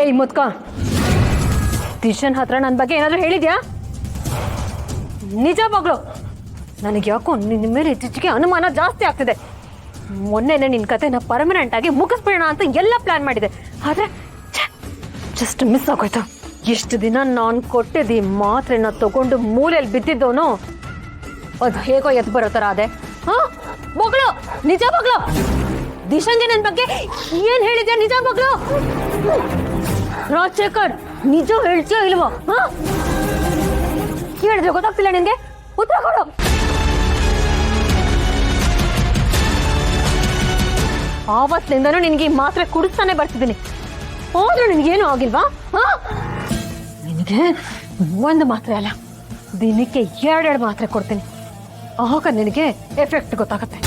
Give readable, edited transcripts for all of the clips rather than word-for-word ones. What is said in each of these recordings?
ಏಯ್ ಮುತ್ಕ, ದಿಶನ್ ಹತ್ರ ನನ್ನ ಬಗ್ಗೆ ಏನಾದರೂ ಹೇಳಿದ್ಯಾ? ನಿಜ ಮಗಳು, ನನಗೆ ಯಾಕೋ ನಿನ್ನ ಮೇಲೆ ಇತ್ತೀಚೆಗೆ ಅನುಮಾನ ಜಾಸ್ತಿ ಆಗ್ತಿದೆ. ಮೊನ್ನೆನೆ ನಿನ್ನ ಕತೆನ ಪರ್ಮನೆಂಟ್ ಆಗಿ ಮುಗಿಸ್ಬಿಡೋಣ ಅಂತ ಎಲ್ಲ ಪ್ಲಾನ್ ಮಾಡಿದೆ, ಆದರೆ ಜಸ್ಟ್ ಮಿಸ್ ಆಗೋಯ್ತು. ಎಷ್ಟು ದಿನ ನಾನು ಕೊಟ್ಟಿದ್ದ ಈ ಮಾತ್ರೆನ ತಗೊಂಡು ಮೂಲೆಯಲ್ಲಿ ಬಿದ್ದಿದ್ದವನು ಅದು ಹೇಗೋ ಎದ್ದು ಬರೋ ಥರ ಅದೇ. ಹಾಂ ಮಗಳು, ನಿಜ ಮಗಳು, ದಿಶಂಗೆ ನನ್ನ ಬಗ್ಗೆ ಏನು ಹೇಳಿದ್ಯಾ? ನಿಜ ಮಗಳು, ರಾಜಶೇಖರ್ ನಿಜ ಹೇಳ್ತೀಯೋ ಇಲ್ವೋ? ಹಾಂ ಹೇಳಿದ್ರೆ ಗೊತ್ತಾಗ್ತಿಲ್ಲ ನಿನಗೆ, ಉತ್ತರ ಕೊಡು. ಆವತ್ತಿನಿಂದನೂ ನಿನಗೆ ಈ ಮಾತ್ರೆ ಕುಡಿಸ್ತಾನೆ ಬರ್ತಿದ್ದೀನಿ, ಆದ್ರೂ ನಿನಗೇನು ಆಗಿಲ್ವಾ? ನಿನಗೆ ಒಂದು ಮಾತ್ರೆ ಅಲ್ಲ, ದಿನಕ್ಕೆ 2 ಮಾತ್ರೆ ಕೊಡ್ತೀನಿ, ಆಗ ನಿನಗೆ ಎಫೆಕ್ಟ್ ಗೊತ್ತಾಗುತ್ತೆ.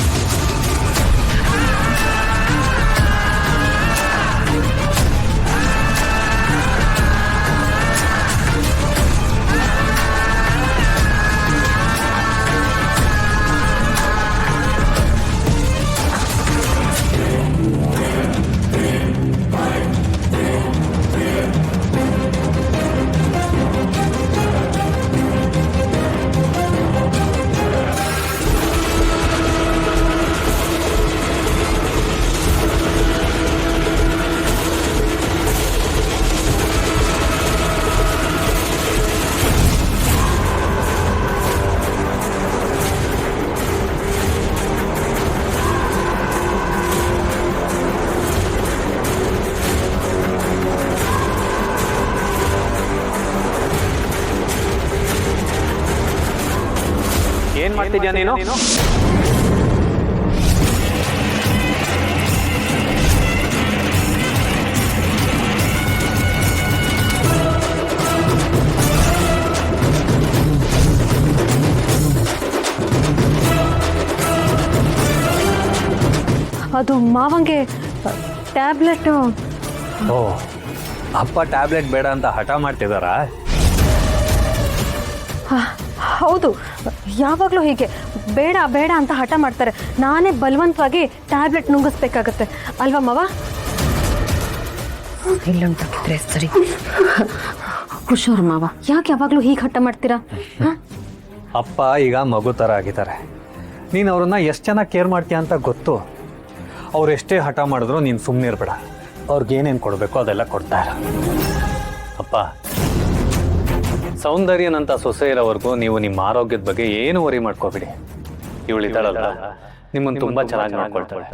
ಏನ್ ಮಾಡ್ತಿದ್ಯಾ ನೀನು? ಅದು ಮಾವಂಗೆ ಟ್ಯಾಬ್ಲೆಟ್. ಓ, ಅಪ್ಪ ಟ್ಯಾಬ್ಲೆಟ್ ಬೇಡ ಅಂತ ಹಠ ಮಾಡ್ತಿದಾರಾ? ಹೌದು, ಯಾವಾಗಲೂ ಹೀಗೆ ಬೇಡ ಬೇಡ ಅಂತ ಹಠ ಮಾಡ್ತಾರೆ. ನಾನೇ ಬಲವಂತವಾಗಿ ಟ್ಯಾಬ್ಲೆಟ್ ನುಂಗಿಸ್ಬೇಕಾಗತ್ತೆ ಅಲ್ವಾ ಮಾವ? ಇಲ್ಲಂತಿದ್ರೆ ಸರಿ. ಹುಷಾರು ಮಾವ, ಯಾಕೆ ಯಾವಾಗಲೂ ಹೀಗೆ ಹಠ ಮಾಡ್ತೀರಾ? ಅಪ್ಪ ಈಗ ಮಗು ಥರ ಆಗಿದ್ದಾರೆ. ನೀನು ಅವ್ರನ್ನ ಎಷ್ಟು ಚೆನ್ನಾಗಿ ಕೇರ್ ಮಾಡ್ತೀಯ ಅಂತ ಗೊತ್ತು. ಅವ್ರು ಎಷ್ಟೇ ಹಠ ಮಾಡಿದ್ರು ನೀನು ಸುಮ್ಮನೆ ಇರಬೇಡ. ಅವ್ರಿಗೇನೇನು ಕೊಡಬೇಕು ಅದೆಲ್ಲ ಕೊಡ್ತಾ ಇರ. ಅಪ್ಪ, ಸೌಂದರ್ಯನಂತ ಸೊಸೆ ಇರೋವರೆಗೂ ನೀವು ನಿಮ್ಮ ಆರೋಗ್ಯದ ಬಗ್ಗೆ ಏನು ವರಿ ಮಾಡ್ಕೋಬೇಡಿ. ಇವಳಿದ್ದಾಳಲ್ಲ, ನಿಮ್ಮನ್ನು ತುಂಬ ಚೆನ್ನಾಗಿ ನೋಡ್ಕೊಳ್ತಾಳೆ.